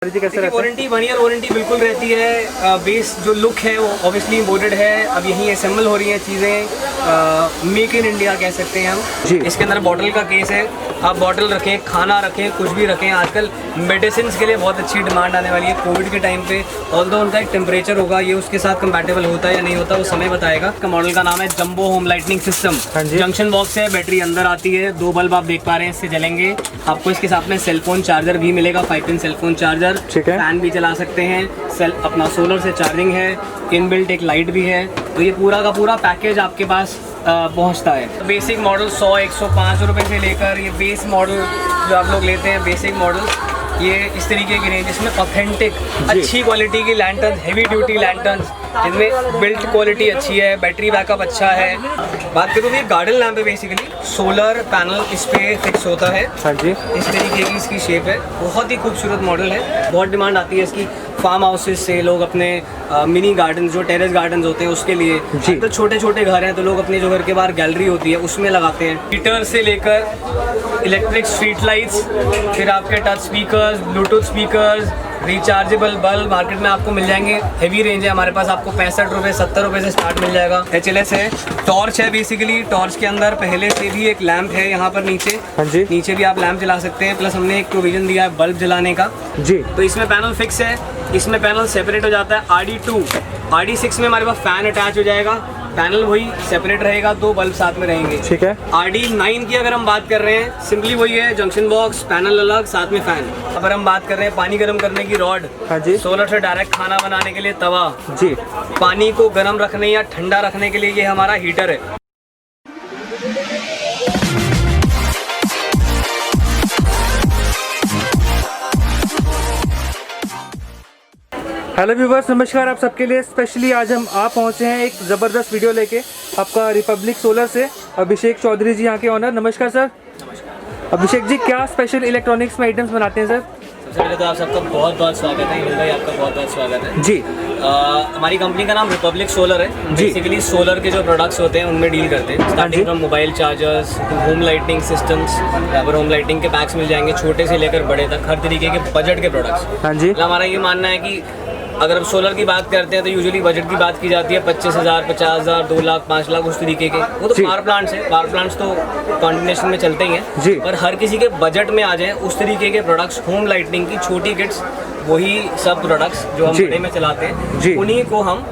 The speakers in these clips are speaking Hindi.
देखिए वारंटी 1 ईयर वारंटी बिल्कुल रहती है। बेस जो लुक है वो ऑब्वियसली इम्पोर्टेड है। अब यहीं असेंबल हो रही हैं चीज़ें, मेक इन इंडिया कह सकते हैं हम। इसके अंदर बॉटल का केस है, आप बॉटल रखें, खाना रखें, कुछ भी रखें। आजकल मेडिसिन के लिए बहुत अच्छी डिमांड आने वाली है कोविड के टाइम पे। ऑल्दो उनका एक टेम्परेचर होगा, ये उसके साथ कंपैटिबल होता है या नहीं होता वो समय बताएगा। इसका मॉडल का नाम है jumbo home lightning system. Junction box है, बैटरी अंदर आती है, 2 बल्ब आप देख पा रहे हैं इससे जलेंगे। आपको इसके साथ में सेलफोन चार्जर भी मिलेगा, 5 पिन सेलफोन चार्जर। फैन भी चला सकते हैं, अपना सोलर से चार्जिंग है, इनबिल्ट एक लाइट भी है। तो ये पूरा का पूरा पैकेज आपके पास पहुंचता है। बेसिक मॉडल 100-105 रुपए से लेकर ये बेस मॉडल जो आप लोग लेते हैं, बेसिक मॉडल ये इस तरीके की रेंज, इसमें ऑथेंटिक अच्छी क्वालिटी की लैंटर्न, हेवी ड्यूटी लैंटर्न, जिनमें बिल्ट क्वालिटी अच्छी है, बैटरी बैकअप अच्छा है। बात करूँ ये गार्डन लैंप है, बेसिकली सोलर पैनल इस पे फिक्स होता है। हाँ जी, इस तरीके की इसकी शेप है, बहुत ही खूबसूरत मॉडल है। बहुत डिमांड आती है इसकी फार्म हाउसेज से, लोग अपने मिनी गार्डन जो टेरेस गार्डन होते हैं उसके लिए। तो छोटे छोटे घर हैं तो लोग अपने जो घर के बाहर गैलरी होती है उसमें लगाते हैं। हीटर से लेकर इलेक्ट्रिक स्ट्रीट लाइट्स, फिर आपके touch speakers, Bluetooth speakers, rechargeable bulb market में आपको मिल जाएंगे। हेवी रेंज है हमारे पास, आपको 65 रुपये 70 रुपये से स्टार्ट मिल जाएगा। HLS है, टॉर्च है, बेसिकली टॉर्च के अंदर पहले से भी एक लैंप है यहाँ पर नीचे। हाँ जी, नीचे भी आप लैंप जला सकते हैं, प्लस हमने एक प्रोविजन दिया है बल्ब जलाने का जी। तो इसमें पैनल फिक्स है, इसमें पैनल सेपरेट हो जाता है। RD2 RD6 में हमारे पास फैन अटैच हो जाएगा, पैनल वही सेपरेट रहेगा, 2 बल्ब साथ में रहेंगे। ठीक है। RD9 की अगर हम बात कर रहे हैं, सिंपली वही है, जंक्शन बॉक्स, पैनल अलग, साथ में फैन। अगर हम बात कर रहे हैं पानी गर्म करने की रॉड, हाँ जी, सोलर से डायरेक्ट खाना बनाने के लिए तवा जी, पानी को गर्म रखने या ठंडा रखने के लिए ये हमारा हीटर है। हेलो व्यूवर्स, नमस्कार आप सबके लिए। स्पेशली आज हम आप पहुंचे हैं एक ज़बरदस्त वीडियो लेके आपका रिपब्लिक सोलर से। अभिषेक चौधरी जी यहाँ के ऑनर। नमस्कार सर। नमस्कार अभिषेक जी, क्या स्पेशल इलेक्ट्रॉनिक्स में आइटम्स बनाते हैं सर? सबसे पहले तो आप सबका बहुत बहुत स्वागत है, हिंद भाई आपका बहुत बहुत स्वागत है जी। हमारी कंपनी का नाम रिपब्लिक सोलर है। बेसिकली सोलर के जो प्रोडक्ट्स होते हैं उनमें डील करते हैं, starting from mobile chargers, home lighting systems, यहाँ पर होम लाइटिंग के पैक्स मिल जाएंगे, छोटे से लेकर बड़े तक, हर तरीके के बजट के प्रोडक्ट्स। हाँ जी, हमारा ये मानना है कि अगर हम सोलर की बात करते हैं तो यूजुअली बजट की बात की जाती है 25,000, 50,000, 2 लाख, 5 लाख, उस तरीके के। वो तो पावर प्लांट्स है, पावर प्लांट्स तो कॉम्बिनेशन में चलते ही हैं, पर हर किसी के बजट में आ जाए उस तरीके के प्रोडक्ट्स, होम लाइटिंग की छोटी किट्स, वही सब प्रोडक्ट्स जो हम बड़े में चलाते हैं, उन्हीं को हम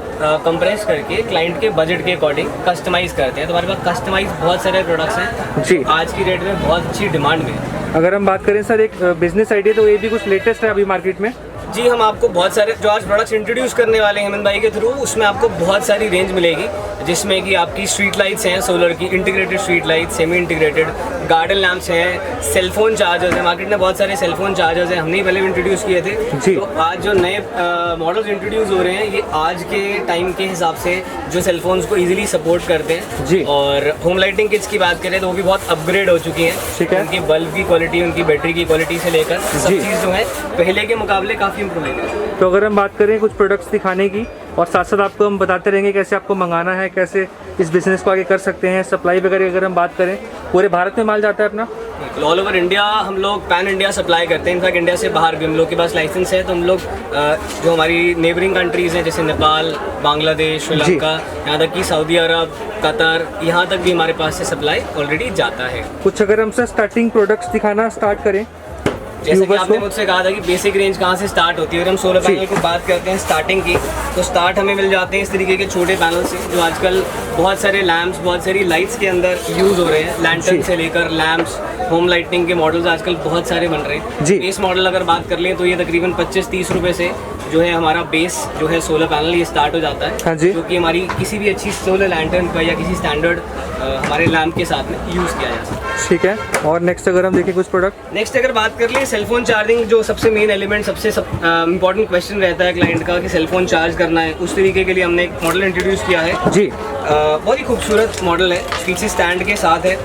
कंप्रेस करके क्लाइंट के बजट के अकॉर्डिंग कस्टमाइज करते हैं। तो हमारे पास कस्टमाइज बहुत सारे प्रोडक्ट्स हैं जी, आज की डेट में बहुत अच्छी डिमांड में है। अगर हम बात करें सर एक बिजनेस आइडिया, तो ये भी कुछ लेटेस्ट है अभी मार्केट में जी। हम आपको बहुत सारे जो आज प्रोडक्ट्स इंट्रोड्यूस करने वाले हैं हेमंत भाई के थ्रू, उसमें आपको बहुत सारी रेंज मिलेगी, जिसमें कि आपकी स्ट्रीट लाइट्स हैं सोलर की, integrated street light, semi integrated, garden lamps हैं, सेलफोन चार्जर्स हैं। मार्केट में बहुत सारे सेलफोन चार्जर्स हैं, हमने ही पहले भी इंट्रोड्यूस किए थे। तो आज जो नए मॉडल्स इंट्रोड्यूस हो रहे हैं, ये आज के टाइम के हिसाब से जो सेलफोन्स को ईजिली सपोर्ट करते हैं जी। और होम लाइटिंग किट्स की बात करें तो वो भी बहुत अपग्रेड हो चुकी हैं। उनकी बल्ब की क्वालिटी, उनकी बैटरी की क्वालिटी से लेकर सब चीज़ जो है पहले के मुकाबले काफ़ी इम्प्रूवमेंट है। तो अगर हम बात करें कुछ प्रोडक्ट्स दिखाने की, और साथ साथ आपको हम बताते रहेंगे कैसे आपको मंगाना है, कैसे इस बिज़नेस को आगे कर सकते हैं। सप्लाई वगैरह अगर हम बात करें, पूरे भारत में माल जाता है अपना? ऑल ओवर इंडिया हम लोग पैन इंडिया सप्लाई करते हैं। इनफैक्ट इंडिया से बाहर भी हम लोग के पास लाइसेंस है, तो हम लोग जो हमारी नेबरिंग कंट्रीज़ हैं जैसे नेपाल, बांग्लादेश, श्रीलंका, यहाँ तक कि सऊदी अरब, कतर, यहाँ तक भी हमारे पास से सप्लाई ऑलरेडी जाता है। कुछ अगर हमसे स्टार्टिंग प्रोडक्ट्स दिखाना स्टार्ट करें, जैसे कि आपने मुझसे कहा था कि बेसिक रेंज कहाँ से स्टार्ट होती है, अगर हम सोलर पैनल को बात करते हैं स्टार्टिंग की, तो स्टार्ट हमें मिल जाते हैं इस तरीके के छोटे पैनल से, जो आजकल बहुत सारे लैंप्स, बहुत सारी लाइट्स के अंदर यूज़ हो रहे हैं। लैंटर्न से लेकर लैंप्स, होम लाइटिंग के मॉडल्स आजकल बहुत सारे बन रहे हैं। बेस मॉडल अगर बात कर लें तो ये तकरीबन 25-30 रुपये से जो है हमारा बेस जो है सोलर पैनल ये स्टार्ट हो जाता है, क्योंकि हमारी किसी भी अच्छी सोलर लैंटर्न का या किसी स्टैंडर्ड हमारे लैंप के साथ में यूज़ किया जा सकता है। ठीक है। और नेक्स्ट अगर हम देखें कुछ प्रोडक्ट, नेक्स्ट अगर बात कर लें सेलफोन चार्जिंग, जो सबसे मेन एलिमेंट, सबसे इंपॉर्टेंट क्वेश्चन रहता है क्लाइंट का कि सेलफोन चार्ज करना है, उस तरीके के लिए हमने एक मॉडल इंट्रोड्यूस किया है जी। बहुत ही खूबसूरत मॉडल है, पीछे स्टैंड के साथ है,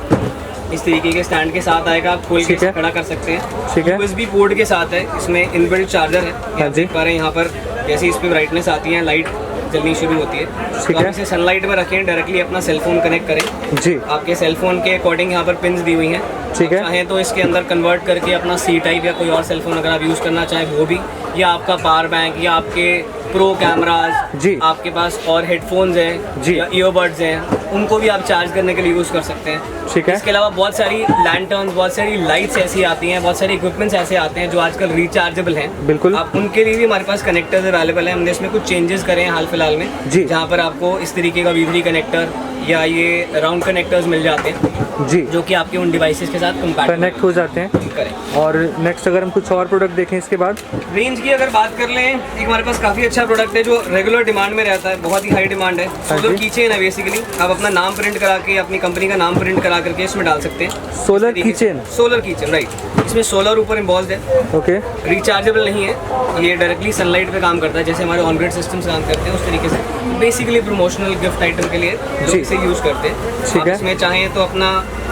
इस तरीके के स्टैंड के साथ आएगा, आप खोल के खड़ा कर सकते हैं। USB पोर्ट के साथ है, इसमें इनबिल्ट चार्जर है, देख पा रहे हैं यहाँ पर जैसे इस पर ब्राइटनेस आती है, लाइट जलनी शुरू होती है। तो आप इसे सनलाइट में रखें, डायरेक्टली अपना सेलफोन कनेक्ट करें जी। आपके सेलफोन के अकॉर्डिंग यहाँ पर पिन्स दी हुई हैं, ठीक है। चाहें तो इसके अंदर कन्वर्ट करके अपना C टाइप या कोई और सेलफोन अगर आप यूज़ करना चाहें वो भी, या आपका पावर बैंक या आपके प्रो कैमराज जी। आपके पास और हेडफोन्स हैं जी। या ईयरबड्स हैं, उनको भी आप चार्ज करने के लिए यूज़ कर सकते हैं। ठीक है। इसके अलावा बहुत सारी लैंटर्न्स, बहुत सारी लाइट्स ऐसी आती हैं, बहुत सारे इक्विपमेंट्स ऐसे आते हैं जो आजकल रिचार्जेबल हैं। बिल्कुल। आप उनके लिए भी हमारे पास कनेक्टर्स अवेलेबल हैं। हमने इसमें कुछ चेंजेस करे हैं हाल फिलहाल में जी। जहाँ पर आपको इस तरीके का V3 कनेक्टर या ये राउंड कनेक्टर्स मिल जाते हैं जी, जो कि आपके उन डिवाइसेस के साथ कंपैटिबल कनेक्ट हो जाते हैं। करें। और नेक्स्ट अगर हम कुछ और प्रोडक्ट देखें इसके बाद, रेंज की अगर बात कर लें, एक हमारे पास काफ़ी अच्छा प्रोडक्ट है जो रेगुलर डिमांड में रहता है, बहुत ही हाई डिमांड है। सोलर कीचेन है बेसिकली। आप अपना नाम प्रिंट करा के, अपनी कंपनी का नाम प्रिंट करा करके इसमें डाल सकते हैं। Solar keychain. Solar keychain, right. इसमें सोलर ऊपर इम्बॉल्ड है, ओके। रिचार्जेबल नहीं है, ये डायरेक्टली सनलाइट पे काम करता है जैसे हमारे ऑन ग्रिड सिस्टम्स काम करते हैं उस तरीके से। बेसिकली प्रमोशनल गिफ्ट आइटम के लिए लोग इसे यूज़ करते हैं। ठीक आप है। इसमें चाहें तो अपना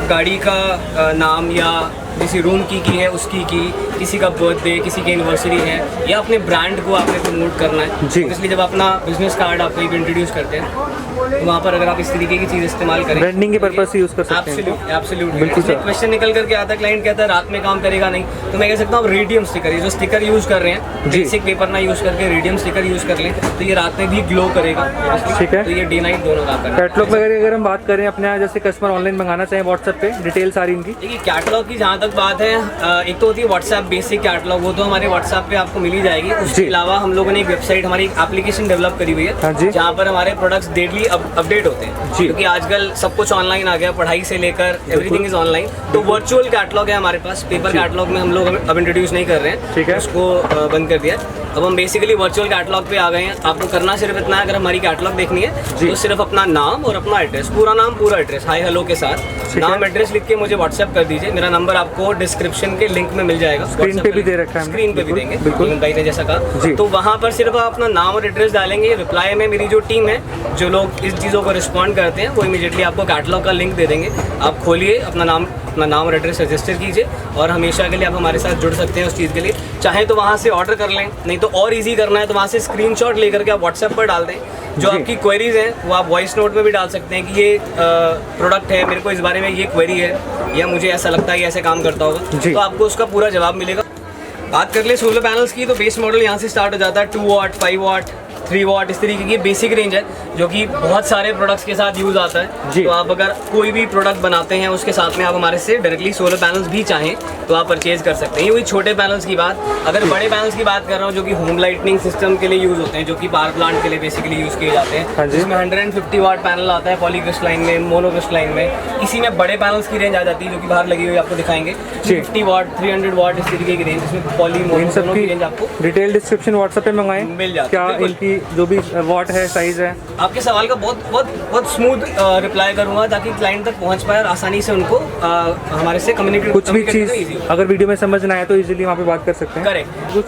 गाड़ी का नाम या किसी रूम की है उसकी की, किसी का बर्थडे, किसी की एनिवर्सरी है या अपने ब्रांड को आपने प्रमोट करना है, जी। इसलिए जब अपना बिजनेस कार्ड आप कहीं इंट्रोड्यूस करते हैं तो वहाँ पर अगर आप इस तरीके की चीज़ इस्तेमाल करें, ब्रांडिंग के पर्पज से यूज़ कर सकते हैं। एब्सोल्युटली। बिल्कुल सर। क्वेश्चन निकल करके आता है, क्लाइंट कहता है रात में काम करेगा नहीं, तो मैं कह सकता हूँ रेडियम स्टिकर, ये जो स्टिकर यूज़ कर रहे हैं, जी। बेसिक पेपर ना यूज़ करके रेडियम स्टिकर यूज़ कर लें तो ये रात में भी ग्लो करेगा। ठीक है। तो ये डे नाइट दोनों काम करेगा। कैटलॉग वगैरह अगर हम बात करें अपने यहाँ, जैसे कस्टमर ऑनलाइन मंगाना चाहें व्हाट्सएप पे, डिटेल सारी इनकी। देखिए कैटलॉग की जहाँ तक बात है, एक तो होती है व्हाट्सएप बेसिक कैटलॉग, वो तो हमारे व्हाट्सएप पे आपको मिल ही जाएगी। उसके जी। अलावा हम लोगों ने एक वेबसाइट, हमारी एक एप्लीकेशन डेवलप करी हुई हाँ जी। है जहाँ पर हमारे प्रोडक्ट्स डेली अपडेट होते हैं, जी। क्योंकि आजकल सब कुछ ऑनलाइन आ गया, पढ़ाई से लेकर एवरीथिंग इज ऑनलाइन। तो वर्चुअल कैटलॉग है हमारे पास, पेपर कैटलॉग में हम लोग अब इंट्रोड्यूस नहीं कर रहे हैं, ठीक है। उसको बंद कर दिया। अब हम बेसिकली वर्चुअल कैटलॉग पे आ गए हैं। आपको करना सिर्फ इतना है, अगर हमारी कैटलॉग देखनी है तो सिर्फ अपना नाम और अपना एड्रेस, पूरा नाम पूरा एड्रेस, हाय हेलो के साथ ठीक नाम है। एड्रेस लिख के मुझे व्हाट्सएप कर दीजिए। मेरा नंबर आपको डिस्क्रिप्शन के लिंक में मिल जाएगा, स्क्रीन पे भी दे रखा है, स्क्रीन पे भी देंगे, बिल्कुल भाई ने जैसा जी। कहा। तो वहाँ पर सिर्फ आप अपना नाम और एड्रेस डालेंगे। रिप्लाई में मेरी जो टीम है, जो लोग इस चीज़ों को रिस्पॉन्ड करते हैं, वो इमीडिएटली आपको कैटलॉग का लिंक दे देंगे। आप खोलिए, अपना नाम और एड्रेस रजिस्टर कीजिए और हमेशा के लिए आप हमारे साथ जुड़ सकते हैं उस चीज़ के लिए। चाहे तो वहाँ से ऑर्डर कर लें, नहीं तो और इजी करना है तो वहाँ से स्क्रीनशॉट लेकर के आप व्हाट्सएप पर डाल दें। जो जी। आपकी क्वेरीज हैं वो आप वॉइस नोट में भी डाल सकते हैं कि ये प्रोडक्ट है, मेरे को इस बारे में ये क्वेरी है, या मुझे ऐसा लगता है ये ऐसे काम करता होगा, जी। तो आपको उसका पूरा जवाब मिलेगा। बात कर ले सोलर पैनल्स की, तो बेस मॉडल यहाँ से स्टार्ट हो जाता है 2 वाट, 5 वाट, 3 वाट, इस तरीके की बेसिक रेंज है जो कि बहुत सारे प्रोडक्ट्स के साथ यूज़ आता है। जी। तो आप अगर कोई भी प्रोडक्ट बनाते हैं उसके साथ में आप हमारे से डायरेक्टली सोलर पैनल्स भी चाहें तो आप परचेज कर सकते हैं। ये हुई छोटे पैनल्स की बात। अगर बड़े पैनल्स की बात कर रहा हूँ जो कि होम लाइटनिंग सिस्टम के लिए यूज़ होते हैं, जो कि पावर प्लांट के लिए बेसिकली यूज़ किए जाते हाँ हैं, जी। जिसमें 150 वाट पैनल आता है पॉलीक्रिस्टलाइन में, मोनोक्रिस्टलाइन में। इसी में बड़े पैनल्स की रेंज आ जाती है जो कि बाहर लगी हुई आपको दिखाएंगे, 50 वाट, 300 वाट, इस तरीके की रेंज, इसमें पॉली इन मोनो सब दोनों की रेंज की आपको डिटेल डिस्क्रिप्शन व्हाट्सएप पे मंगाएं, मिल जाती क्या है। बिल्कुल। इनकी जो भी वाट है, साइज है। आपके सवाल का बहुत स्मूथ रिप्लाई करूंगा ताकि क्लाइंट तक पहुंच पाए और आसानी से उनको हमारे से कम्युनिकेट, कुछ भी चीज़ अगर वीडियो में समझ ना आए तो इजीली वहाँ पे बात कर सकते हैं। करेक्ट। कुछ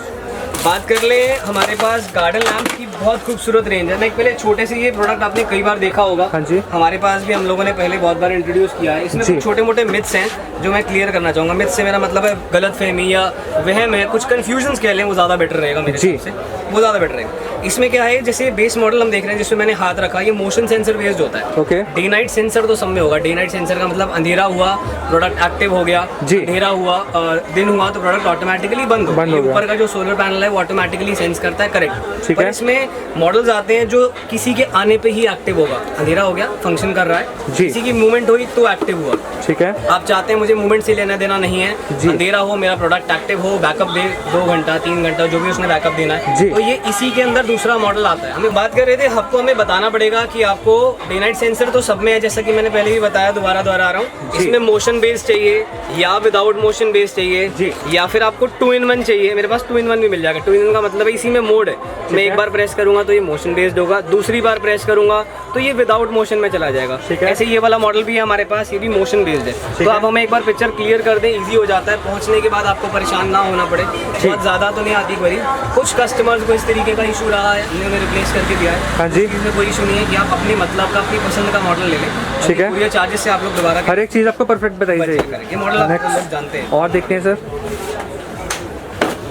बात कर ले, हमारे पास गार्डन लैंप की बहुत खूबसूरत रेंज है। मैं पहले छोटे से, ये प्रोडक्ट आपने कई बार देखा होगा, हाँ जी। हमारे पास भी हम लोगों ने पहले बहुत बार इंट्रोड्यूस किया है। इसमें जी। कुछ छोटे मोटे मिथ्स हैं जो मैं क्लियर करना चाहूँगा। मिथ्स से मेरा मतलब है गलतफहमी या वहम है, कुछ कन्फ्यूजन्स कह लें, वो ज़्यादा बेटर रहेगा मेरे जी। हिसाब से, वो ज़्यादा बेटर रहेगा। इसमें क्या है, जैसे बेस मॉडल हम देख रहे हैं जिसमें मैंने हाथ रखा, ये मोशन सेंसर बेस्ड होता है। ओके। डे नाइट सेंसर तो सब में होगा। डे नाइट सेंसर का मतलब अंधेरा हुआ प्रोडक्ट एक्टिव हो गया, जी। अंधेरा हुआ और दिन हुआ तो प्रोडक्ट ऑटोमेटिकली बंद हो बंद हो गया। गया। ऊपर का जो सोलर पैनल है वो ऑटोमेटिकली सेंस करता है, करेक्ट। ठीक पर है। इसमें मॉडल्स आते हैं जो किसी के आने पे ही एक्टिव होगा। अंधेरा हो गया, फंक्शन कर रहा है, जी। किसी की मूवमेंट हुई तो एक्टिव हुआ। ठीक है। आप चाहते हैं मुझे मूवमेंट से लेना देना नहीं है, जी। अंधेरा हो, मेरा प्रोडक्ट एक्टिव हो, बैकअप दे 2 घंटा 3 घंटा जो भी उसने बैकअप देना है, जी। तो ये इसी के अंदर दूसरा मॉडल आता है। हमें बात कर रहे थे, आपको हमें बताना पड़ेगा कि आपको डे नाइट सेंसर तो सब में है, जैसा कि मैंने पहले भी बताया, दोबारा आ रहा हूँ। जी। इसमें मोशन बेस्ड चाहिए या विदाउट मोशन बेस्ड चाहिए, जी। या फिर आपको 2 in 1 चाहिए। मेरे पास 2 in 1 भी मिल जाएगा। 2 in 1 का मतलब है इसी में मोड है, मैं एक बार प्रेस करूंगा तो ये मोशन बेस्ड होगा, दूसरी बार प्रेस करूंगा तो ये विदाउट मोशन में चला जाएगा। ठीक है। ऐसे ये वाला मॉडल भी है हमारे पास, ये भी मोशन बेस्ड है। तो आप हमें एक बार पिक्चर क्लियर कर दें, इजी हो जाता है, पहुंचने के बाद आपको परेशान ना होना पड़े। बहुत ज़्यादा तो नहीं आती क्वेरी, कुछ कस्टमर्स को इस तरीके का इशू रहा है, हमने उन्हें रिप्लेस करके दिया है। हाँ जी। इसमें कोई इशू नहीं है कि आप अपनी मतलब का, अपनी पसंद का मॉडल ले लें। ठीक है। पूरे चार्जेस से आप लोग दोबारा हर एक चीज़ आपको परफेक्ट बताई जाएगी। ये मॉडल आप Next। लोग जानते हैं। और देखते हैं सर।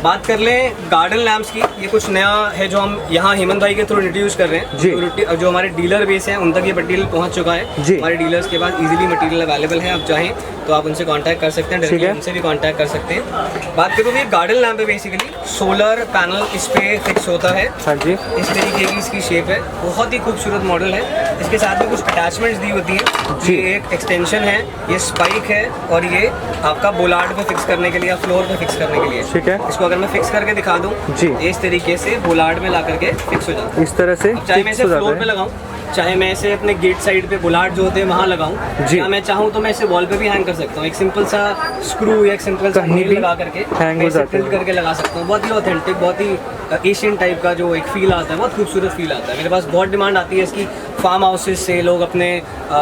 बात कर लें गार्डन लैम्प्स की, ये कुछ नया है जो हम यहाँ हेमंत भाई के थ्रू इंट्रोड्यूस कर रहे हैं जी। जो हमारे डीलर बेस हैं उन तक ये मटेरियल पहुँच चुका है जी। हमारे डीलर्स के पास इजीली मटेरियल अवेलेबल है। आप चाहें तो आप उनसे कांटेक्ट कर सकते हैं, डायरेक्टली उनसे भी कांटेक्ट कर सकते हैं। बात करूँ ये गार्डन लैम्प है, बेसिकली सोलर पैनल इस पे फिक्स होता है। हाँ जी, इस तरीके की इसकी शेप है, बहुत ही खूबसूरत मॉडल है। इसके साथ में कुछ अटैचमेंट्स दी होती हैं जी। ये एक एक्सटेंशन है, ये स्पाइक है और ये आपका बोलार्ड पे फिक्स करने के लिए या फ्लोर पे फिक्स करने के लिए। ठीक है। इसको अगर मैं फिक्स करके दिखा दूं जी। ये इस तरीके से बोलार्ड में ला करके फिक्स हो जाता है। इस तरह से चाहे मैं फिक्स इसे हो जाता फ्लोर पे है। लगाऊं, चाहे मैं इसे अपने गेट साइड पे बुलाट जो होते हैं वहाँ लगाऊं, जी। या मैं चाहूँ तो मैं इसे वॉल पे भी हैंग कर सकता हूँ। एक सिंपल सा स्क्रू या एक सिंपल सा कहीं नील भी लगा करके हैंग मैं हो इसे जाता टिल्ट है। करके लगा सकता हूँ। बहुत ही ऑथेंटिक, बहुत ही एशियन टाइप का जो एक फील आता है, बहुत खूबसूरत फील आता है। मेरे पास बहुत डिमांड आती है इसकी फार्म हाउसेज से, लोग अपने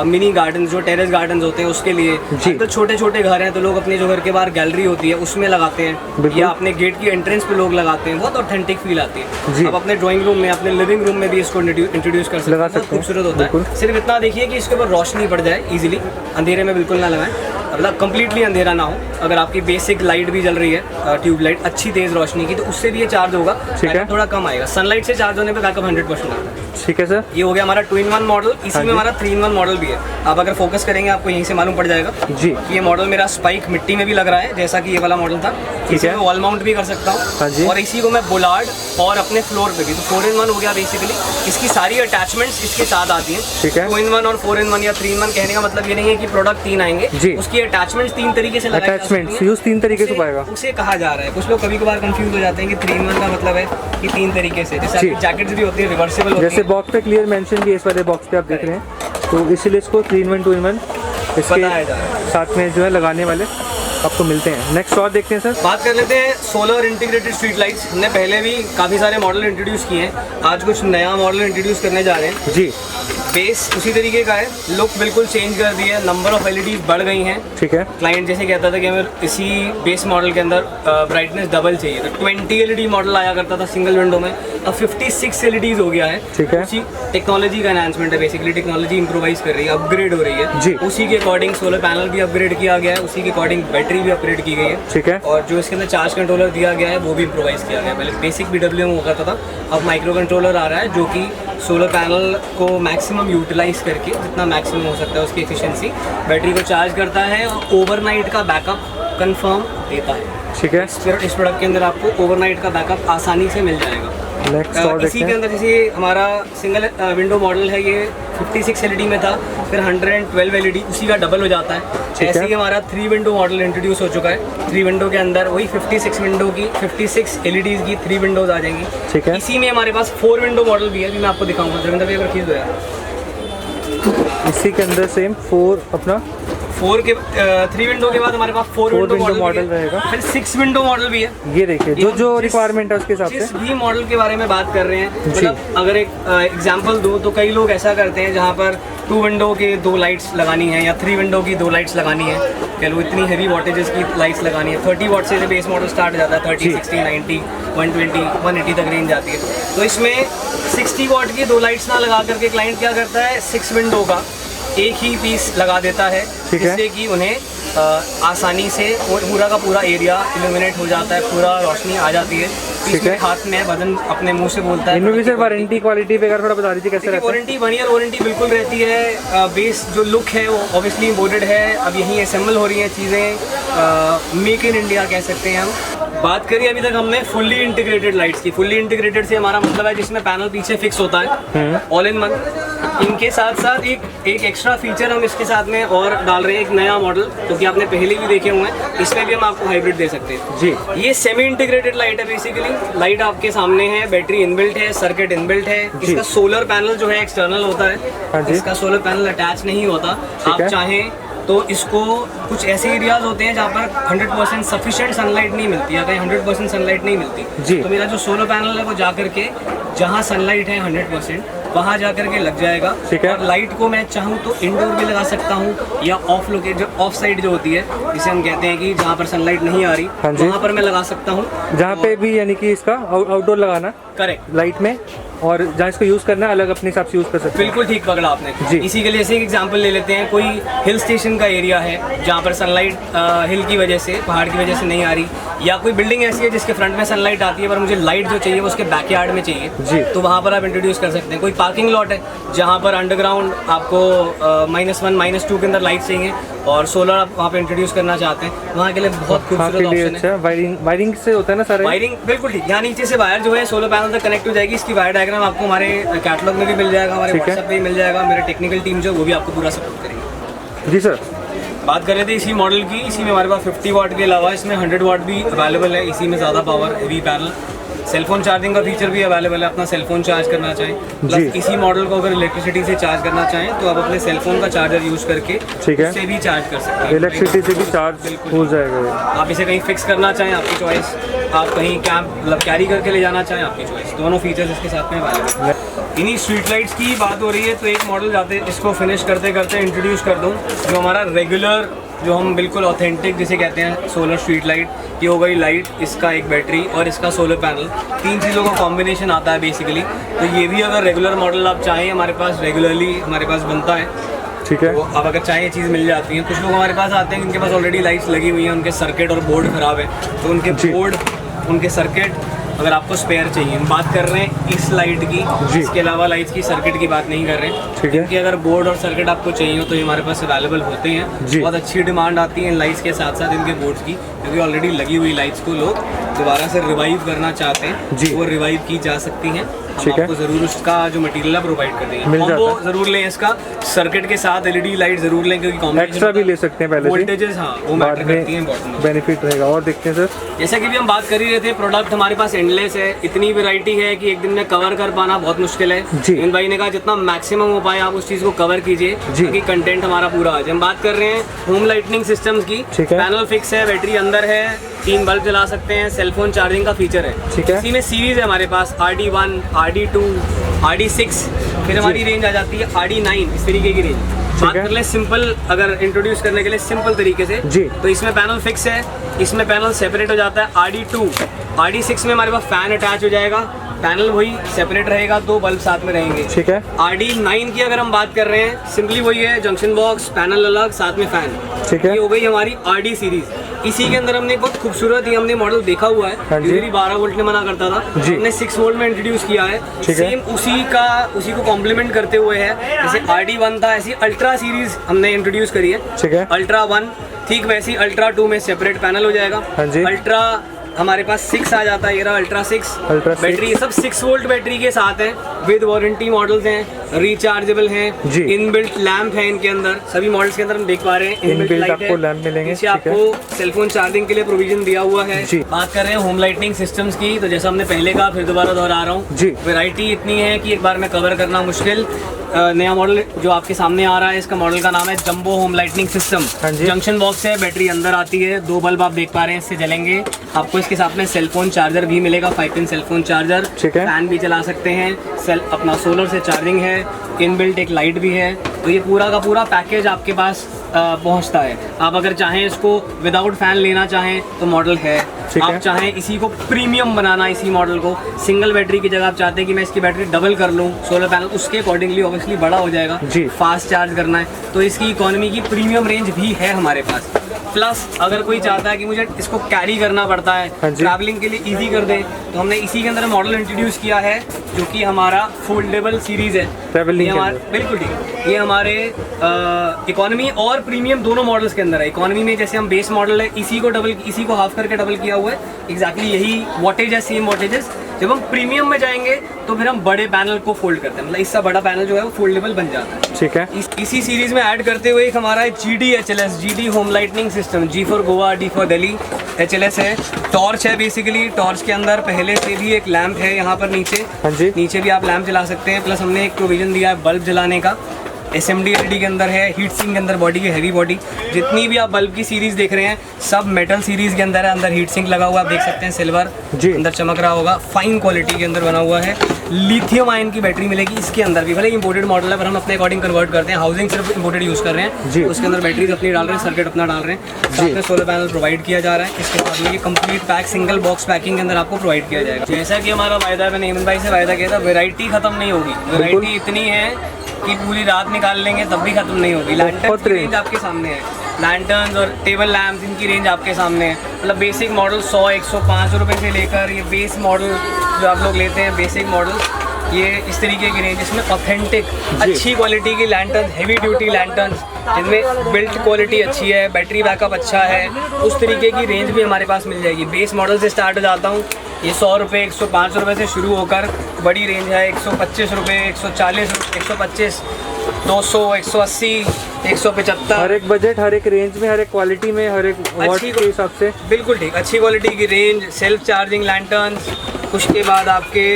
मिनी गार्डन जो टेरेस गार्डन होते हैं उसके लिए, तो छोटे छोटे घर हैं तो लोग अपने जो घर के बाहर गैलरी होती है उसमें लगाते हैं, या अपने गेट की एंट्रेंस पे लोग लगाते हैं। बहुत ऑथेंटिक फील आती है। आप अपने ड्राइंग रूम में, अपने लिविंग रूम में भी इसको इंट्रोड्यूस कर सकते हैं, बहुत खूबसूरत होता है। सिर्फ इतना देखिए कि इसके ऊपर रोशनी पड़ जाए इजीली, अंधेरे में बिल्कुल ना लगाएं, मतलब कंप्लीटली अंधेरा ना हो। अगर आपकी बेसिक लाइट भी जल रही है, ट्यूब लाइट अच्छी तेज रोशनी की, तो उससे भी ये चार्ज होगा, थोड़ा कम आएगा। सनलाइट से चार्ज होने पे बैकअप 100% आता है। ठीक है सर, ये हो गया हमारा 2-in-1 मॉडल। इसी में हमारा 3-in-1 मॉडल भी है। आप अगर फोकस करेंगे आपको यहीं से मालूम पड़ जाएगा जी कि ये मॉडल मेरा स्पाइक मिट्टी में भी लग रहा है, जैसा कि ये वाला मॉडल था। इसी में वॉल माउंट भी कर सकता हाँ जी। हूँ, और इसी को मैं बोलार्ड और अपने फ्लोर पे भी। तो 4-in-1 हो गया बेसिकली। इसकी सारी अटैचमेंट्स इसके साथ आती हैं। ठीक है। 2-in-1 और 4-in-1 या 3-in-1 कहने का मतलब ये नहीं है कि प्रोडक्ट 3 आएंगे जी। उसकी अटैचमेंट्स 3 तरीके से लगाई जा सकती अटैचमेंट्स हैं। यूज 3 तरीके से पाएगा, उसे कहा जा रहा है। कुछ लोग कभी कभार कंफ्यूज हो जाते हैं कि 3-in-1 का मतलब है कि 3 तरीके से, जैसे जैकेट्स भी होती है रिवर्सिबल होती है। जैसे बॉक्स पे क्लियर मेंशन किया, इस वाले बॉक्स पे आप देख रहे हैं, तो इसीलिए इसको 3-in-1 2-in-1 बताया जा रहा इसके साथ में जो है लगाने वाले आपको मिलते हैं। नेक्स्ट और देखते हैं सर। बात कर लेते हैं सोलर इंटीग्रेटेड स्ट्रीट लाइट्स। हमने पहले भी काफ़ी सारे मॉडल इंट्रोड्यूस किए हैं, आज कुछ नया मॉडल इंट्रोड्यूस करने जा रहे हैं जी। बेस उसी तरीके का है, लुक बिल्कुल चेंज कर दी है, नंबर ऑफ एलईडीज बढ़ गई हैं। ठीक है। क्लाइंट जैसे कहता था कि हमें इसी बेस मॉडल के अंदर ब्राइटनेस डबल चाहिए, तो 20 एलईडी मॉडल आया करता था सिंगल विंडो में, अब 56 एलईडीज हो गया है। ठीक है। उसी टेक्नोलॉजी का एनहांसमेंट है, बेसिकली टेक्नोलॉजी इंप्रोवाइज कर रही है, अपग्रेड हो रही है जी। उसी के अकॉर्डिंग सोलर पैनल भी अपग्रेड किया गया है, उसी के अकॉर्डिंग बैटरी भी अपग्रेड की गई है। ठीक है। और जो इसके अंदर चार्ज कंट्रोलर दिया गया है वो भी इम्प्रोवाइज किया गया है। पहले बेसिक BWM हुआ करता था, अब माइक्रो कंट्रोलर आ रहा है जो कि सोलर पैनल को मैक्सिमम यूटिलाइज करके जितना मैक्सिमम हो सकता है उसकी एफिशिएंसी, बैटरी को चार्ज करता है और ओवरनाइट का बैकअप कंफर्म देता है। ठीक है। इस प्रोडक्ट के अंदर आपको ओवरनाइट का बैकअप आसानी से मिल जाएगा। नेक्स्ट और इसी के अंदर जैसे हमारा सिंगल विंडो मॉडल है, ये 56 एलईडी में था, फिर 112 एलईडी उसी का डबल हो जाता है। ऐसे ही हमारा 3 विंडो मॉडल इंट्रोड्यूस हो चुका है। 3 विंडो के अंदर वही 56 एलईडीज की 3 विंडोज आ जाएंगी। ठीक है। इसी में हमारे पास 4 विंडो मॉडल भी है, अभी मैं आपको दिखाऊंगा। रविंद्र भाई अगर खींच दो यार। इसी के अंदर सेम 4 अपना 3 विंडो के बाद हमारे पास 4 विंडो मॉडल रहेगा, फिर 6 विंडो मॉडल भी है। ये देखिए जो रिक्वायरमेंट है उसके हिसाब जिस से। भी मॉडल के बारे में बात कर रहे हैं, मतलब अगर एक एग्जांपल दूं तो कई लोग ऐसा करते हैं जहां पर 2 विंडो के 2 लाइट्स लगानी है या 3 विंडो की 2 लाइट्स लगानी है, कह लो इतनी हेवी वॉटेजेस की लाइट्स लगानी है। 30 वॉट से बेस मॉडल स्टार्ट हो जाता है, 30, 60, 90, 120, 180 तक रेंज आती है। तो इसमें 60 वॉट की 2 लाइट्स ना लगा करके क्लाइंट क्या करता है, 6 विंडो का एक ही पीस लगा देता है, जिससे कि उन्हें आसानी से पूरा का पूरा एरिया इल्यूमिनेट हो जाता है, पूरा रोशनी आ जाती है। ठीक है। हाथ में वजन अपने मुंह से बोलता है। इनमें भी सर वारंटी क्वालिटी वगैरह थोड़ा बता दीजिए कैसे रहता है? वारंटी 1 ईयर वारंटी बिल्कुल रहती है। बेस जो लुक है वो ऑब्वियसली इम्पोर्टेड है, अब यहीं असेंबल हो रही हैं चीज़ें, मेक इन इंडिया कह सकते हैं हम। बात करिए अभी तक हमने फुल्ली इंटीग्रेटेड लाइट्स की। फुल्ली इंटीग्रेटेड से हमारा मतलब है जिसमें पैनल पीछे फिक्स होता है, ऑल इन वन। इनके साथ साथ एक एक्स्ट्रा फीचर हम इसके साथ में और डाल रहे हैं, एक नया मॉडल क्योंकि आपने पहले भी देखे हुए हैं, इसमें भी हम आपको हाइब्रिड दे सकते हैं जी। ये सेमी इंटीग्रेटेड लाइट है। बेसिकली लाइट आपके सामने है, बैटरी इनबिल्ट है, सर्किट इनबिल्ट है। इसका सोलर पैनल जो है एक्सटर्नल होता है, इसका सोलर पैनल अटैच नहीं होता। आप चाहें तो इसको कुछ ऐसे एरियाज होते हैं जहाँ पर 100% सफिशिएंट सनलाइट नहीं मिलती या कहीं 100% सनलाइट नहीं मिलती, तो मेरा जो सोलर पैनल है वो जा करके जहाँ सनलाइट है 100% वहाँ जा करके लग जाएगा। ठीक है। और लाइट को मैं चाहूँ तो इंडोर भी लगा सकता हूँ या ऑफ लोकेट जो ऑफ साइड जो होती है, जिसे हम कहते हैं कि जहाँ पर सनलाइट नहीं आ रही, हाँ जी। वहाँ पर मैं लगा सकता हूँ। जहाँ पे भी यानी कि इसका आउटडोर लगाना करेक्ट, लाइट में, और जहाँ इसको यूज़ करना है अलग अपने हिसाब से यूज़ कर सकते हैं। बिल्कुल ठीक पकड़ा आपने जी। इसी के लिए से एक एग्जांपल ले लेते हैं। कोई हिल स्टेशन का एरिया है जहाँ पर सनलाइट हिल की वजह से, पहाड़ की वजह से नहीं आ रही, या कोई बिल्डिंग ऐसी है जिसके फ्रंट में सनलाइट आती है पर मुझे लाइट जो चाहिए वो उसके बैकयार्ड में चाहिए जी। तो वहाँ पर आप इंट्रोड्यूस कर सकते हैं। कोई पार्किंग लॉट है जहाँ पर अंडरग्राउंड आपको -1 -2 के अंदर लाइट चाहिए और सोलर आप वहाँ पे इंट्रोड्यूस करना चाहते हैं, वहाँ के लिए बहुत खूबसूरत ऑप्शन है। अच्छा, वायरिंग से होता है ना सारा? वायरिंग बिल्कुल ठीक। यहाँ नीचे से वायर जो है सोलर पैनल तक कनेक्ट हो जाएगी। इसकी वायर डायग्राम आपको हमारे कैटलॉग में भी मिल जाएगा, हमारे ठीक है। व्हाट्सएप पे भी मिल जाएगा। मेरे टेक्निकल टीम जो है वो भी आपको पूरा सपोर्ट करेगी। जी सर। बात कर रहे थे इसी मॉडल की। इसी में हमारे पास 50 वाट के अलावा इसमें 100 वाट भी अवेलेबल है। इसी में ज़्यादा power, heavy panel, cellphone charging का फीचर भी अवेलेबल है। अपना सेलफोन चार्ज करना चाहें, प्लस इसी मॉडल को अगर इलेक्ट्रिसिटी से चार्ज करना चाहें तो आप अपने सेलफोन का चार्जर यूज करके ठीक है उससे भी चार्ज कर सकते हैं। इलेक्ट्रिसिटी से भी चार्ज हो जाएगा ये। आप इसे कहीं फिक्स करना चाहें, आपकी चॉइस। आप कहीं कैंप मतलब कैरी करके ले जाना चाहें, आपकी चॉइस। दोनों फीचर्स इसके साथ में अवेलेबल है। इन्हीं स्ट्रीट लाइट्स की बात हो रही है तो एक मॉडल जाते इसको फिनिश करते करते इंट्रोड्यूस कर दूँ, जो हमारा रेगुलर, जो हम बिल्कुल ऑथेंटिक जिसे कहते हैं सोलर स्ट्रीट लाइट। ये हो गई लाइट, इसका एक बैटरी और इसका सोलर पैनल, 3 चीज़ों का कॉम्बिनेशन आता है बेसिकली। तो ये भी अगर रेगुलर मॉडल आप चाहें, हमारे पास रेगुलरली हमारे पास बनता है। ठीक है। तो अब अगर चाहें ये चीज़ मिल जाती है। कुछ लोग हमारे पास आते हैं जिनके पास ऑलरेडी लाइट्स लगी हुई हैं, उनके सर्किट और बोर्ड ख़राब है, तो उनके बोर्ड, उनके सर्किट अगर आपको स्पेयर चाहिए, हम बात कर रहे हैं इस लाइट की, इसके अलावा लाइट्स की सर्किट की बात नहीं कर रहे हैं। ठीक है। इनके अगर बोर्ड और सर्किट आपको चाहिए हो तो ये हमारे पास अवेलेबल होते हैं। बहुत अच्छी डिमांड आती है इन लाइट्स के साथ साथ इनके बोर्ड्स की, क्योंकि ऑलरेडी लगी हुई लाइट्स को लोग दोबारा से रिवाइव करना चाहते हैं, तो वो रिवाइव की जा सकती हैं। हम आपको जरूर उसका जो मटेरियल है प्रोवाइड कर देंगे। कॉम्बो जरूर लें इसका, सर्किट के साथ एलईडी लाइट जरूर लें, क्योंकि कॉम्बिनेशन एक्स्ट्रा भी ले सकते हैं पहले से, वोल्टेजेस हाँ वो मैटर करती हैं, इंपॉर्टेंट बेनिफिट रहेगा। और देखते हैं सर, जैसा कि भी हम बात कर ही रहे थे, प्रोडक्ट हमारे पास एंडलेस है। इतनी वैरायटी है कि एक दिन में कवर कर पाना बहुत मुश्किल है। इन भाई ने कहा जितना मैक्सिमम हो पाए आप उस चीज को कवर कीजिए, क्योंकि कंटेंट हमारा पूरा आज। हम बात कर रहे हैं होम लाइटनिंग सिस्टम्स की। पैनल फिक्स है, बैटरी अंदर है, 3 बल्ब जला सकते हैं, सेलफोन चार्जिंग का फीचर है। इसी में सीरीज है हमारे पास RD1, RD2, RD6, फिर हमारी रेंज आ जाती है RD9, इस तरीके की रेंज। बात कर ले सिंपल, अगर इंट्रोड्यूस करने के लिए सिंपल तरीके से, तो इसमें पैनल फिक्स है, इसमें पैनल सेपरेट हो जाता है। RD2, RD6 में हमारे पास फैन अटैच हो जाएगा, पैनल वही सेपरेट रहेगा, 2 बल्ब साथ में रहेंगे। ठीक है। RD9 की अगर हम बात कर रहे हैं, सिंपली वही है, जंक्शन बॉक्स, पैनल अलग, साथ में फैन। ठीक है। ये हो गई हमारी RD सीरीज। इसी के अंदर हमने बहुत खूबसूरत ही हमने मॉडल देखा हुआ है, यूजुअली 12 वोल्ट में मना करता था, हमने 6 वोल्ट में इंट्रोड्यूस किया है। सेम उसी को कॉम्प्लीमेंट करते हुए है, जैसे RD1 था ऐसी अल्ट्रा सीरीज हमने इंट्रोड्यूस करी है। ठीक है। अल्ट्रा 1 ठीक वैसी अल्ट्रा 2 में सेपरेट पैनल हो जाएगा। अल्ट्रा हमारे पास 6 आ जाता है, ये रहा अल्ट्रा 6 बैटरी। ये सब 6 वोल्ट बैटरी के साथ है, विद वारंटी मॉडल्स हैं, रिचार्जेबल हैं, इनबिल्ट लैंप है इनके अंदर। सभी मॉडल्स के अंदर हम देख पा रहे हैं इनबिल्ट लाइट है, लैंप मिलेंगे। इसे आपको सेलफोन चार्जिंग के लिए प्रोविजन दिया हुआ है। बात कर रहे हैं होम लाइटनिंग सिस्टम्स की, तो जैसा हमने पहले कहा फिर दोबारा दोहरा रहा हूँ, वैरायटी इतनी है कि एक बार में कवर करना मुश्किल। नया मॉडल जो आपके सामने आ रहा है, इसका मॉडल का नाम है jumbo home lightning system. Junction box है, बैटरी अंदर आती है, 2 बल्ब आप देख पा रहे हैं इससे जलेंगे। आपको इसके साथ में सेलफोन चार्जर भी मिलेगा, 5 पिन सेलफोन चार्जर, फैन भी चला सकते हैं, अपना सोलर से चार्जिंग है, इनबिल्ट एक लाइट भी है। तो ये पूरा का पूरा पैकेज आपके पास पहुंचता है। आप अगर चाहें इसको विदाउट फैन लेना चाहें तो मॉडल है, आप चाहें इसी को प्रीमियम बनाना, इसी मॉडल को सिंगल बैटरी की जगह आप चाहते हैं कि मैं इसकी बैटरी डबल कर लूं, सोलर पैनल उसके अकॉर्डिंगली ऑब्वियसली बड़ा हो जाएगा, फास्ट चार्ज करना है, तो इसकी इकोनॉमी की प्रीमियम रेंज भी है हमारे पास। प्लस अगर कोई चाहता है कि मुझे इसको कैरी करना पड़ता है, ट्रैवलिंग के लिए इजी कर दें, तो हमने इसी के अंदर मॉडल इंट्रोड्यूस किया है जो कि हमारा फोल्डेबल सीरीज है। बिल्कुल ठीक, ये हमारे इकोनॉमी और प्रीमियम दोनों मॉडल्स के अंदर है। इकोनॉमी में जैसे हम बेस मॉडल है, इसी को हाफ करके डबल किया हुआ है, एग्जैक्टली यही वॉटेज है, सेम वॉटेजेस। जब हम प्रीमियम में जाएंगे तो फिर हम बड़े पैनल को फोल्ड करते हैं, मतलब इससे बड़ा पैनल जो है वो फोल्डेबल बन जाता है। ठीक है। इसी सीरीज में ऐड करते हुए एक हमारा है GD HLS, GD home lightning system, G for Goa, D for Delhi, HLS है। टॉर्च है, बेसिकली टॉर्च के अंदर पहले से भी एक लैंप है यहाँ पर नीचे भी आप लैंप जला सकते हैं, प्लस हमने एक प्रोविजन दिया है बल्ब जलाने का। SMD LED के अंदर है, हीट सिंक के अंदर बॉडी है, हैवी बॉडी। जितनी भी आप बल्ब की सीरीज देख रहे हैं सब मेटल सीरीज के अंदर है। अंदर हीट सिंक लगा हुआ आप देख सकते हैं, सिल्वर जी अंदर चमक रहा होगा, फाइन क्वालिटी के अंदर बना हुआ है। लिथियम आयन की बैटरी मिलेगी इसके अंदर भी, भले इंपोर्टेड मॉडल है पर हम अपने अकॉर्डिंग कन्वर्ट करते हैं। हाउसिंग सिर्फ इंपोर्टेड यूज़ कर रहे हैं जी। उसके अंदर बैटरीज अपनी डाल रहे हैं, सर्किट अपना डाल रहे हैं, साथ में सोलर पैनल प्रोवाइड किया जा रहा है। इसके साथ में ये complete pack single box packing के अंदर आपको प्रोवाइड किया जाएगा। जैसा कि हमारा वायदा है, मैंने हेमंत भाई से वायदा किया था, वैरायटी खत्म नहीं होगी। वैरायटी इतनी है कि पूरी रात निकाल लेंगे तब भी खत्म नहीं होगी। लैंटर्न्स की रेंज आपके सामने है, लैंटर्न्स और टेबल लैम्प्स इनकी रेंज आपके सामने है। मतलब बेसिक मॉडल 100-105 रुपये से लेकर ये बेस मॉडल जो आप लोग लेते हैं बेसिक मॉडल, ये इस तरीके की रेंज, इसमें ऑथेंटिक अच्छी क्वालिटी की लैंटर्न, हेवी ड्यूटी लैंटर्न जिनमें बिल्ट क्वालिटी अच्छी है, बैटरी बैकअप अच्छा है, उस तरीके की रेंज भी हमारे पास मिल जाएगी। बेस मॉडल से स्टार्ट हो जाता हूँ, ये 100 रुपये 105 रुपये से शुरू होकर बड़ी रेंज है 125 रुपये 140 125 200 180 175। हर एक बजट, हर एक रेंज में, हर एक क्वालिटी में, हर एक वॉट के हिसाब से। बिल्कुल ठीक, अच्छी क्वालिटी की रेंज, सेल्फ चार्जिंग लैंटर्न्स, उसके बाद आपके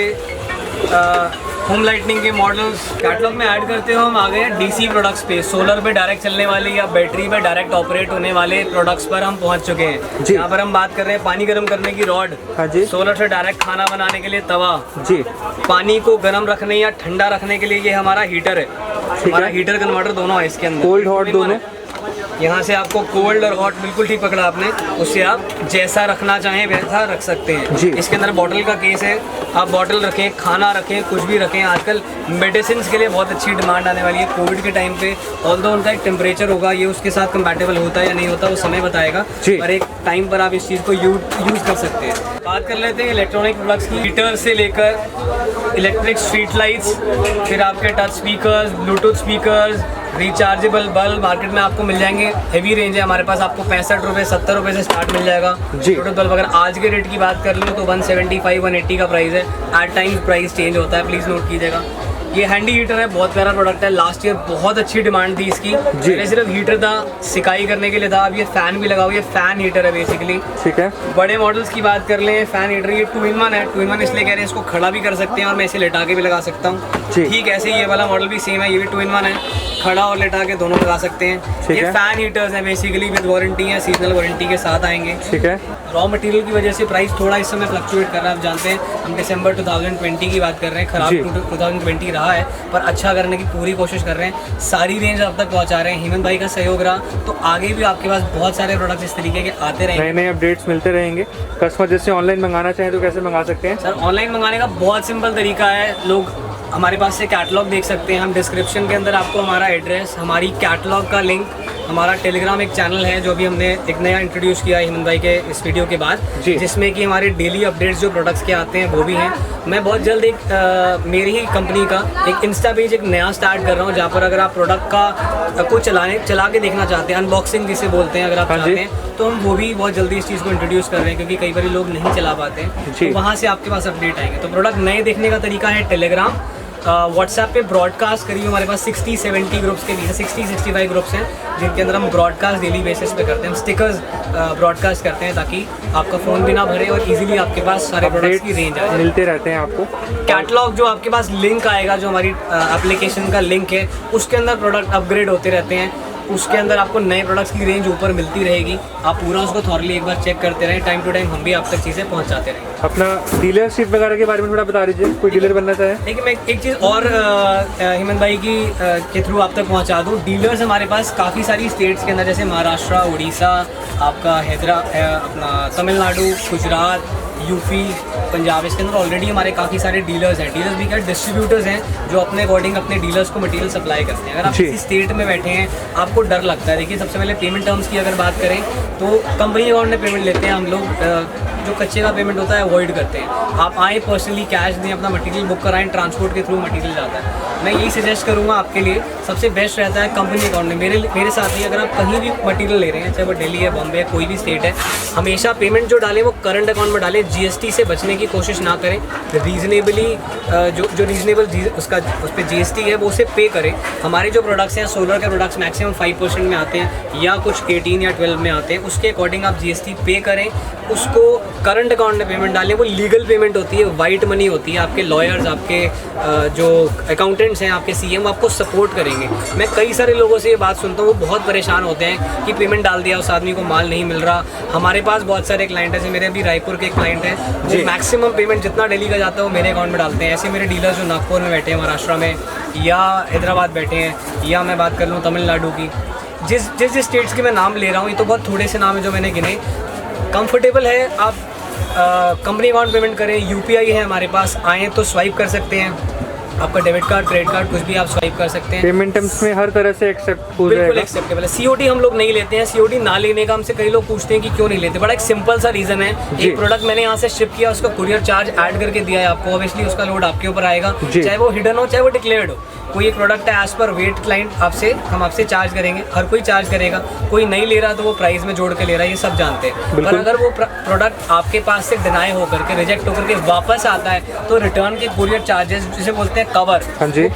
होम लाइटनिंग के मॉडल्स कैटलॉग में ऐड करते हो। हम आ गए हैं डीसी प्रोडक्ट्स पे, सोलर पे डायरेक्ट चलने वाले या बैटरी पे डायरेक्ट ऑपरेट होने वाले प्रोडक्ट्स पर हम पहुंच चुके हैं। यहाँ पर हम बात कर रहे हैं पानी गर्म करने की रॉड, हाँ जी, सोलर से डायरेक्ट खाना बनाने के लिए तवा जी, पानी को गर्म रखने या ठंडा रखने के लिए ये हमारा हीटर है। हमारा हीटर कन्वर्टर दोनों है इसके अंदर, कोल्ड हॉट दोनों। यहाँ से आपको कोल्ड और हॉट बिल्कुल ठीक पकड़ा आपने, उससे आप जैसा रखना चाहें वैसा रख सकते हैं जी। इसके अंदर बॉटल का केस है, आप बॉटल रखें, खाना रखें, कुछ भी रखें। आजकल मेडिसिन के लिए बहुत अच्छी डिमांड आने वाली है कोविड के टाइम पे। ऑल्दो उनका एक टेम्परेचर होगा, ये उसके साथ कंपैटिबल होता है या नहीं होता वो समय बताएगा, पर एक टाइम पर आप इस चीज़ को यूज़ कर सकते हैं। बात कर लेते हैं इलेक्ट्रॉनिक प्रोडक्ट्स की, हीटर से लेकर इलेक्ट्रिक स्ट्रीट लाइट्स, फिर आपके touch speakers, Bluetooth speakers, rechargeable bulb market में आपको मिल जाएंगे। हेवी रेंज है हमारे पास, आपको 65 रुपये 70 रुपये से स्टार्ट मिल जाएगा जी। ब्लूटूथ बल्ब अगर आज के रेट की बात कर लो तो 175 180 का प्राइस है। एट टाइम्स प्राइस चेंज होता है, प्लीज़ नोट कीजिएगा। ये हैंडी हीटर है, बहुत प्यारा प्रोडक्ट है। लास्ट ईयर बहुत अच्छी डिमांड थी इसकी, पहले सिर्फ हीटर था, सिकाई करने के लिए था, अब ये फैन भी लगा हुआ है। ये फैन हीटर है बेसिकली, ठीक है। बड़े मॉडल्स की बात कर लें, फैन हीटर ये 2-in-1 है। 2-in-1 इसलिए कह रहे हैं, इसको खड़ा भी कर सकते हैं और मैं इसे लेटा के भी लगा सकता हूँ। ठीक ऐसे ये वाला मॉडल भी सेम है, ये भी 2-in-1 है, खड़ा और लेटा के दोनों लगा सकते हैं। ये फैन हीटर्स हैं बेसिकली, विद वारंटी है, सीजनल वारंटी के साथ आएंगे। ठीक है। रॉ मटेरियल की वजह से प्राइस थोड़ा इस समय फ्लक्चुएट कर रहा है, आप जानते हैं। हम दिसंबर 2020 की बात कर रहे हैं, खराब 2020 रहा है पर अच्छा करने की पूरी कोशिश कर रहे हैं। सारी रेंज अब तक पहुंचा रहे हैं। हेमंत भाई का सहयोग रहा तो आगे भी आपके पास बहुत सारे प्रोडक्ट्स इस तरीके के आते रहेंगे, नए नए अपडेट्स मिलते रहेंगे। कस्टमर जैसे ऑनलाइन मंगाना चाहें तो कैसे मंगा सकते हैं? सर ऑनलाइन मंगाने का बहुत सिंपल तरीका है, लोग हमारे पास से कैटलॉग देख सकते हैं। हम डिस्क्रिप्शन के अंदर आपको हमारा एड्रेस, हमारी कैटलॉग का लिंक, हमारा टेलीग्राम एक चैनल है जो अभी हमने एक नया इंट्रोड्यूस किया है हेमंत भाई के इस वीडियो के बाद, जिसमें कि हमारे डेली अपडेट्स जो प्रोडक्ट्स के आते हैं वो भी हैं। मैं बहुत जल्द एक मेरी ही कंपनी का एक इंस्टा पेज एक नया स्टार्ट कर रहा हूँ, जहाँ पर अगर आप प्रोडक्ट का को चला के देखना चाहते हैं, अनबॉक्सिंग जिसे बोलते हैं, अगर आप चाहते हैं तो हम वो भी बहुत जल्दी इस चीज़ को इंट्रोड्यूस कर रहे हैं, क्योंकि कई बार लोग नहीं चला पाते हैं, तो वहाँ से आपके पास अपडेट आएंगे। तो प्रोडक्ट नए देखने का तरीका है टेलीग्राम, व्हाट्सएप पे ब्रॉडकास्ट करिए। हमारे पास 60-70 ग्रुप्स के भी 60-65 ग्रुप्स हैं जिनके अंदर हम ब्रॉडकास्ट डेली बेसिस पे करते हैं। हम स्टिकर्स ब्रॉडकास्ट करते हैं ताकि आपका फ़ोन भी ना भरे और इजीली आपके पास सारे प्रोडक्ट्स की रेंज आ जाए, मिलते रहते हैं आपको। कैटलॉग जो आपके पास लिंक आएगा, जो हमारी एप्लीकेशन का लिंक है, उसके अंदर प्रोडक्ट अपग्रेड होते रहते हैं। उसके अंदर आपको नए प्रोडक्ट्स की रेंज ऊपर मिलती रहेगी। आप पूरा उसको थॉरली एक बार चेक करते रहें, टाइम टू टाइम हम भी आप तक चीज़ें पहुंचाते रहेंगे। अपना डीलरशिप वगैरह के बारे में थोड़ा बता दीजिए, कोई डीलर बनना चाहे। देखिए मैं एक चीज़ और हेमंत भाई की के थ्रू आप तक पहुंचा दूं। डीलर्स हमारे पास काफ़ी सारी स्टेट्स के अंदर, जैसे महाराष्ट्र, उड़ीसा, आपका अपना तमिलनाडु, गुजरात, यूपी, पंजाब, इसके अंदर ऑलरेडी हमारे काफ़ी सारे डीलर्स हैं। डीलर्स भी क्या, डिस्ट्रीब्यूटर्स हैं जो अपने अकॉर्डिंग अपने डीलर्स को मटेरियल सप्लाई करते हैं। अगर आप किसी स्टेट में बैठे हैं, आपको डर लगता है, देखिए सबसे पहले पेमेंट टर्म्स की अगर बात करें तो कंपनी अकाउंट में पेमेंट लेते हैं हम लोग, जो कच्चे का पेमेंट होता है अवॉइड करते हैं। आप आएँ पर्सनली कैश दें, अपना मटेरियल बुक कराएं, ट्रांसपोर्ट के थ्रू मटेरियल जाता है। मैं यही सजेस्ट करूँगा आपके लिए, सबसे बेस्ट रहता है कंपनी अकाउंट में। मेरे साथ ही अगर आप कहीं भी मटेरियल ले रहे हैं, चाहे वो दिल्ली है, बॉम्बे है, कोई भी स्टेट है, हमेशा पेमेंट जो डालें वो करंट अकाउंट में डालें। जीएसटी से बचने की कोशिश ना करें, रीजनेबली जो रीजनेबल उस पर जीएसटी है वो उसे पे करें। हमारे जो प्रोडक्ट्स हैं, सोलर के प्रोडक्ट्स मैक्सिमम 5% में आते हैं या कुछ 18 या 12 में आते हैं, उसके अकॉर्डिंग आप जीएसटी पे करें, उसको करंट अकाउंट में पेमेंट डालें, वो लीगल पेमेंट होती है, वाइट मनी होती है। आपके लॉयर्स, आपके जो अकाउंटेंट्स हैं, आपके सीएम आपको सपोर्ट करेंगे। मैं कई सारे लोगों से ये बात सुनता हूँ, वो बहुत परेशान होते हैं कि पेमेंट डाल दिया, उस आदमी को माल नहीं मिल रहा। हमारे पास बहुत सारे क्लाइंट हैं, मेरे अभी रायपुर के क्लाइंट हैं, वो मैक्सिमम पेमेंट जितना डेली का जाता है वो मेरे अकाउंट में डालते हैं। ऐसे मेरे डीलर जो नागपुर में बैठे हैं, महाराष्ट्र में या हैदराबाद बैठे हैं, या मैं बात कर लूँ तमिलनाडु की, जिस स्टेट्स के मैं नाम ले रहा हूँ, ये तो बहुत थोड़े से नाम है जो मैंने गिने। कंफर्टेबल है आप कंपनी अकाउंट पेमेंट करें, यूपीआई है हमारे पास, आएँ तो स्वाइप कर सकते हैं, आपका डेबिट कार्ड, क्रेडिट कार्ड कुछ भी आप स्वाइप कर सकते हैं। पेमेंट टर्म्स में हर तरह से एक्सेप्ट हो जाएगा, बिल्कुल एक्सेप्टेबल है। सीओडी हम लोग नहीं लेते हैं। सीओडी ना लेने का हमसे कई लोग पूछते हैं कि क्यों नहीं लेते, बड़ा एक सिंपल सा रीज़न है। एक प्रोडक्ट मैंने यहाँ से शिप किया, उसका कुरियर चार्ज ऐड करके दिया है आपको, ऑब्वियसली उसका लोड आपके ऊपर आएगा, चाहे वो हिडन हो चाहे वो डिक्लेयर्ड हो। कोई एक प्रोडक्ट है एज पर वेट क्लाइंट हम आपसे चार्ज करेंगे, हर कोई चार्ज करेगा। कोई नहीं ले रहा तो वो प्राइस में जोड़ के ले रहा है, ये सब जानते हैं। पर अगर वो प्रोडक्ट आपके पास से डिनाई होकर के, रिजेक्ट होकर के वापस आता है, तो रिटर्न के कुरियर चार्जेस जिसे बोलते हैं कवर,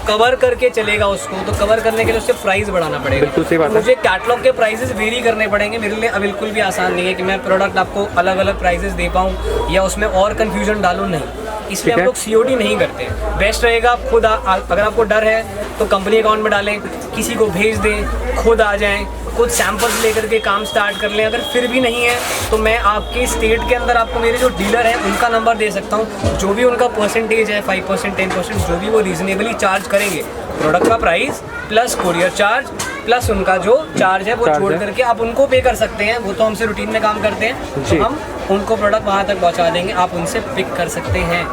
कवर करके चलेगा उसको। तो कवर करने के लिए उससे प्राइस बढ़ाना पड़ेगा। बिल्कुल सही बात है। मुझे कैटलॉग के प्राइसेस वेरी करने पड़ेंगे, मेरे लिए बिल्कुल भी आसान नहीं है कि मैं प्रोडक्ट आपको अलग अलग प्राइसेस दे पाऊँ या उसमें और कन्फ्यूजन डालूँ, नहीं। इसलिए हम लोग सीओडी नहीं करते। बेस्ट रहेगा आप खुद अगर आपको डर है तो कंपनी अकाउंट में डालें, किसी को भेज दें, खुद आ जाएं, कुछ सैंपल्स लेकर के काम स्टार्ट कर लें। अगर फिर भी नहीं है तो मैं आपके स्टेट के अंदर आपको मेरे जो डीलर हैं उनका नंबर दे सकता हूँ, जो भी उनका परसेंटेज है 5%, 10%, जो भी वो रीजनेबली चार्ज करेंगे, प्रोडक्ट का price plus courier charge plus उनका जो चार्ज है वो जोड़ करके आप उनको पे कर सकते हैं। वो तो हमसे रूटीन में काम करते हैं, तो हम उनको प्रोडक्ट वहाँ तक पहुँचा देंगे, आप उनसे पिक कर सकते हैं।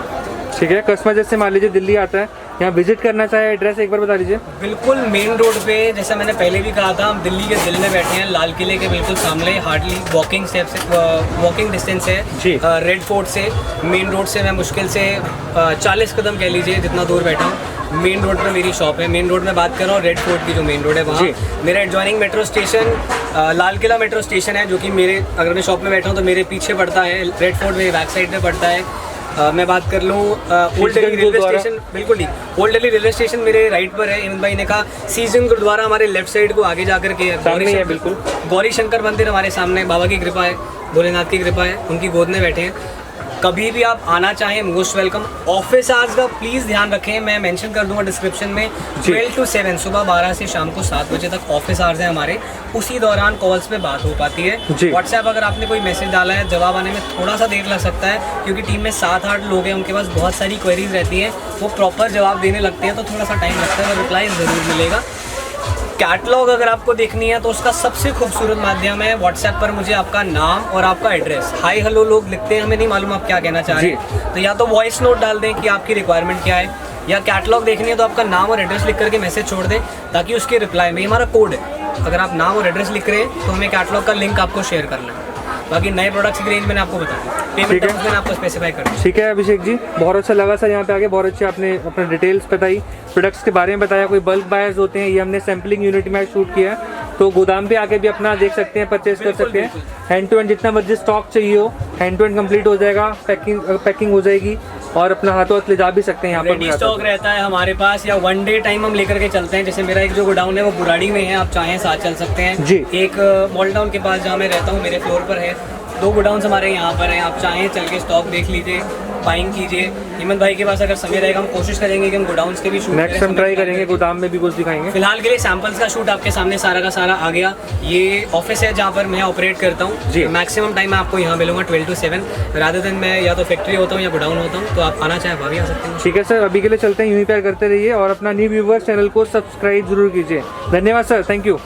ठीक है। कस्टमर जैसे मान लीजिए दिल्ली आता है, यहाँ विजिट करना चाहे, एड्रेस एक बार बता दीजिए। बिल्कुल मेन रोड पे, जैसा मैंने पहले भी कहा था, हम दिल्ली के दिल में बैठे हैं, लाल किले के बिल्कुल सामने, हार्डली वॉकिंग डिस्टेंस है रेड फोर्ट से। मेन रोड से मैं मुश्किल से 40 कदम कह लीजिए जितना दूर बैठा हूँ। मेन रोड पर मेरी शॉप है। मेन रोड में बात कर रहा हूँ, रेड फोर्ट की जो मेन रोड है वहाँ मेरा adjoining metro station Lal Qila metro station है, जो कि मेरे, अगर मैं शॉप में बैठा हूँ तो मेरे पीछे पड़ता है। रेड फोर्ट मेरे बैक साइड में पड़ता है। मैं बात कर लूँ ओल्ड दिल्ली रेलवे स्टेशन, बिल्कुल ही ओल्ड दिल्ली रेलवे स्टेशन मेरे राइट पर है। इमन भाई ने कहा सीजन गुरुद्वारा हमारे लेफ्ट साइड को आगे जाकर के है, बिल्कुल गौरी शंकर मंदिर हमारे सामने, बाबा की कृपा है, भोलेनाथ की कृपा है, उनकी गोद में बैठे हैं। कभी भी आप आना चाहें, मोस्ट वेलकम। ऑफिस आवर्स का प्लीज़ ध्यान रखें, मैं मेंशन कर दूंगा डिस्क्रिप्शन में। 12 to 7, सुबह 12 से शाम को 7 बजे तक ऑफिस आवर्स हैं हमारे। उसी दौरान कॉल्स पे बात हो पाती है। व्हाट्सएप अगर आपने कोई मैसेज डाला है, जवाब आने में थोड़ा सा देर लग सकता है, क्योंकि टीम में 7-8 लोग हैं, उनके पास बहुत सारी क्वेरीज रहती हैं, वो प्रॉपर जवाब देने लगते हैं, तो थोड़ा सा टाइम लगता है, और रिप्लाई ज़रूर मिलेगा। कैटलॉग अगर आपको देखनी है तो उसका सबसे खूबसूरत माध्यम है व्हाट्सएप पर मुझे आपका नाम और आपका एड्रेस, हाय हेलो लोग लिखते हैं, हमें नहीं मालूम आप क्या कहना चाह रहे हैं, तो या तो वॉइस नोट डाल दें कि आपकी रिक्वायरमेंट क्या है, या कैटलॉग देखनी है तो आपका नाम और एड्रेस लिख करके मैसेज छोड़ दें, ताकि उसके रिप्लाई में, हमारा कोड है, अगर आप नाम और एड्रेस लिख रहे हैं तो हमें कैटलॉग का लिंक आपको शेयर करना है। बाकी नए प्रोडक्ट्स की रेंज मैंने आपको बता दी, पेमेंट टर्म्स मैंने आपको स्पेसिफाई कर दिया। ठीक है अभिषेक जी, बहुत अच्छा लगा सर यहाँ पे आके, बहुत अच्छे आपने अपना डिटेल्स बताई, प्रोडक्ट्स के बारे में बताया। कोई बल्क बायर्स होते हैं, ये हमने सैम्पलिंग यूनिट में शूट किया है, तो गोदाम पे आके भी अपना देख सकते हैं, परचेज कर सकते हैं। हैंड टू हैंड जितना मर्जी स्टॉक चाहिए हो, हैंड टू हैंड कंप्लीट हो जाएगा, पैकिंग हो जाएगी, और अपना हाथों हाथ ले जा भी सकते हैं। यहाँ पर रेडी स्टॉक रहता है हमारे पास, या 1 डे टाइम हम लेकर के चलते हैं। जैसे मेरा एक जो गोडाउन है वो बुराड़ी में है, आप चाहें साथ चल सकते हैं जी। एक मॉल टाउन के पास जहाँ मैं रहता हूँ, मेरे फ्लोर पर है, 2 गोडाउन्स हमारे यहाँ पर हैं, आप चाहें चल के स्टॉक देख लीजिए, बाइंग कीजिए। हिम्मत भाई के पास अगर समय रहेगा हम कोशिश करेंगे कि हम गोडाउन्स के भी शूट नेक्स्ट टाइम ट्राई करेंगे, गोदाम में भी कुछ दिखाएंगे। फिलहाल के लिए सैंपल्स का शूट आपके सामने सारा का सारा आ गया। ये ऑफिस है जहाँ पर मैं ऑपरेट करता हूँ जी। मैक्सिमम टाइम मैं आपको यहाँ मिलूंगा 12 to 7, रादर देन मैं या तो फैक्ट्री होता हूँ या गोडाउन होता हूँ, तो आप आना चाहे वहाँ भी आ सकते हैं। ठीक है सर, अभी के लिए चलते हैं, यूं ही प्यार करते रहिए और अपना न्यू व्यूवर्स चैनल को सब्सक्राइब जरूर कीजिए। धन्यवाद सर, थैंक यू।